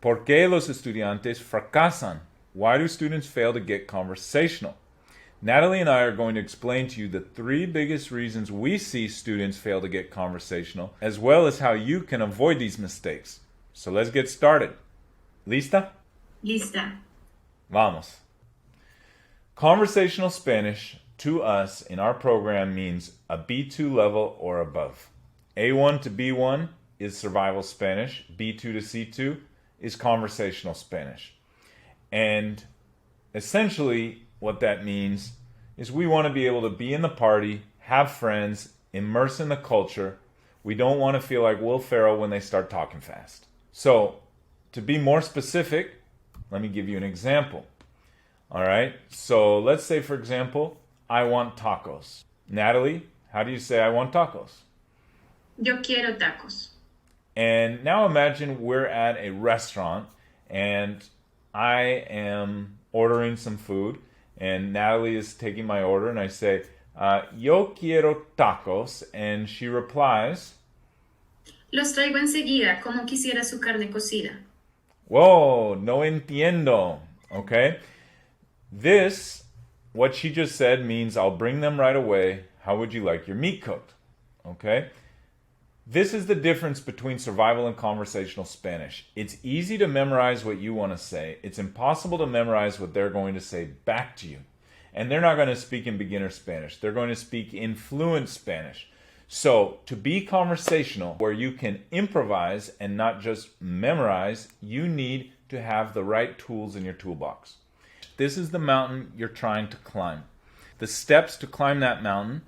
¿Por qué los estudiantes fracasan? Why do students fail to get conversational? Natalie and I are going to explain to you the 3 biggest reasons we see students fail to get conversational, as well as how you can avoid these mistakes. So let's get started. ¿Lista? Lista. Vamos. Conversational Spanish to us in our program means a B2 level or above. A1 to B1 is survival Spanish. B2 to C2 is conversational Spanish. And essentially, what that means is we want to be able to be in the party, have friends, immerse in the culture. We don't want to feel like Will Ferrell when they start talking fast. So, to be more specific, let me give you an example. All right, so let's say, for example, I want tacos. Natalie, how do you say I want tacos? Yo quiero tacos. And now imagine we're at a restaurant and I am ordering some food. And Natalie is taking my order, and I say, yo quiero tacos. And she replies, Los traigo enseguida, como quisiera su carne cocida. Whoa, no entiendo. Okay? This, what she just said, means I'll bring them right away. How would you like your meat cooked? Okay? This is the difference between survival and conversational Spanish. It's easy to memorize what you want to say. It's impossible to memorize what they're going to say back to you. And they're not going to speak in beginner Spanish. They're going to speak in fluent Spanish. So, to be conversational, where you can improvise and not just memorize, you need to have the right tools in your toolbox. This is the mountain you're trying to climb. The steps to climb that mountain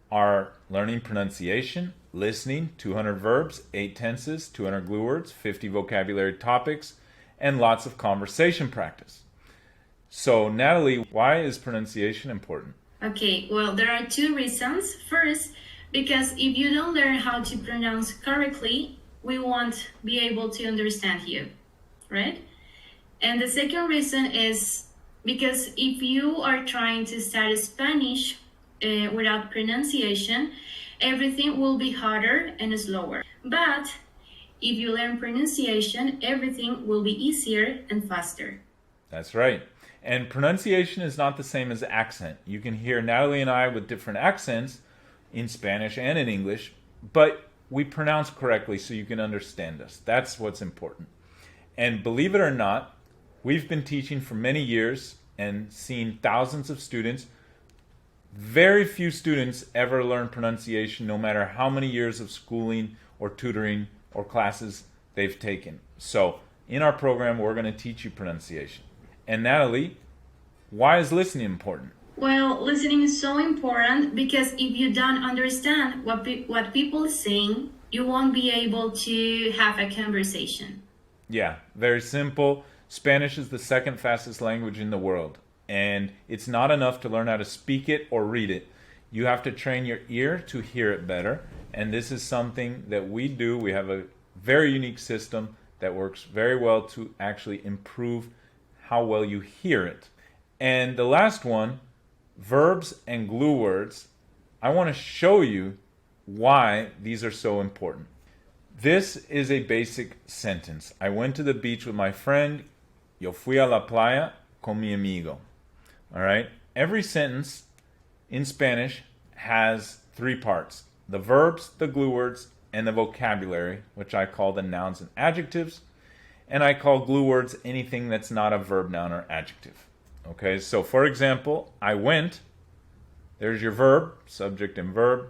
are learning pronunciation, listening, 200 verbs, 8 tenses, 200 glue words, 50 vocabulary topics, and lots of conversation practice. So, Natalie, why is pronunciation important? Okay, well, there are 2 reasons. First, because if you don't learn how to pronounce correctly, we won't be able to understand you, right? And the second reason is because if you are trying to study Spanish without pronunciation, everything will be harder and slower. But if you learn pronunciation, everything will be easier and faster. That's right. And pronunciation is not the same as accent. You can hear Natalie and I with different accents in Spanish and in English, but we pronounce correctly so you can understand us. That's what's important. And believe it or not, we've been teaching for many years and seen thousands of students. Very few students ever learn pronunciation, no matter how many years of schooling or tutoring or classes they've taken. So, in our program, we're going to teach you pronunciation. And Natalie, why is listening important? Well, listening is so important because if you don't understand what people are saying, you won't be able to have a conversation. Yeah, very simple. Spanish is the second fastest language in the world. And it's not enough to learn how to speak it or read it. You have to train your ear to hear it better. And this is something that we do. We have a very unique system that works very well to actually improve how well you hear it. And the last one, verbs and glue words. I want to show you why these are so important. This is a basic sentence. I went to the beach with my friend. Yo fui a la playa con mi amigo. All right? Every sentence in Spanish has 3 parts. The verbs, the glue words, and the vocabulary, which I call the nouns and adjectives. And I call glue words anything that's not a verb, noun, or adjective. Okay, so for example, I went. There's your verb, subject and verb.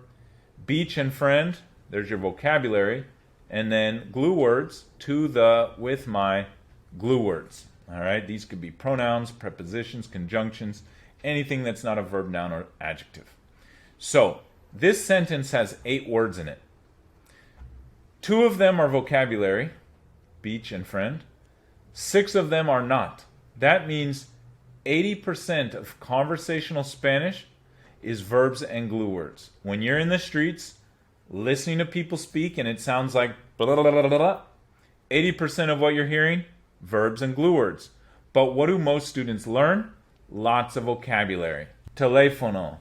Beach and friend, there's your vocabulary. And then glue words, to, the, with, my, glue words. All right, these could be pronouns, prepositions, conjunctions, anything that's not a verb, noun, or adjective. So, this sentence has 8 words in it. 2 of them are vocabulary, beach and friend. 6 of them are not. That means 80% of conversational Spanish is verbs and glue words. When you're in the streets, listening to people speak and it sounds like blah, blah, blah, blah, blah, 80% of what you're hearing, verbs and glue words. But what do most students learn? Lots of vocabulary. Teléfono,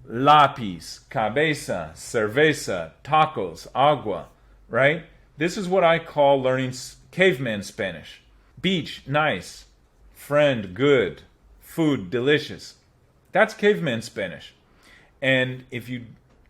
lápiz, cabeza, cerveza, tacos, agua, right? This is what I call learning caveman Spanish. Beach, nice. Friend, good. Food, delicious. That's caveman Spanish. And if you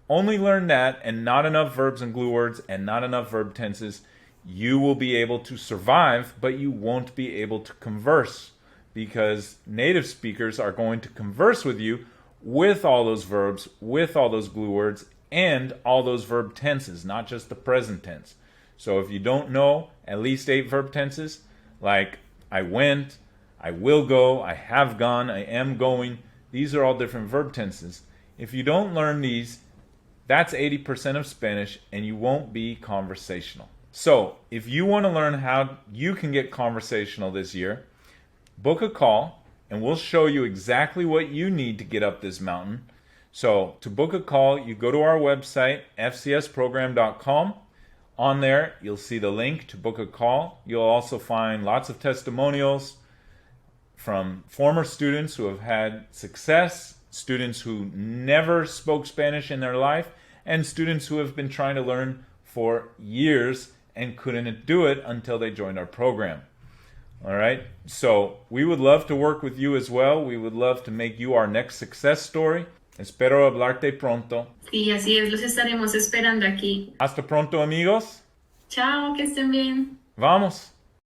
only learn that and not enough verbs and glue words and not enough verb tenses, you will be able to survive, but you won't be able to converse, because native speakers are going to converse with you with all those verbs, with all those glue words, and all those verb tenses, not just the present tense. So if you don't know at least 8 verb tenses, like I went, I will go, I have gone, I am going, these are all different verb tenses. If you don't learn these, that's 80% of Spanish, and you won't be conversational. So if you want to learn how you can get conversational this year, book a call, and we'll show you exactly what you need to get up this mountain. So to book a call, you go to our website, fcsprogram.com. On there, you'll see the link to book a call. You'll also find lots of testimonials from former students who have had success, students who never spoke Spanish in their life, and students who have been trying to learn for years and couldn't do it until they joined our program. All right? So we would love to work with you as well. We would love to make you our next success story. Espero hablarte pronto. Sí, así es, los estaremos esperando aquí. Hasta pronto, amigos. Chao, que estén bien. Vamos.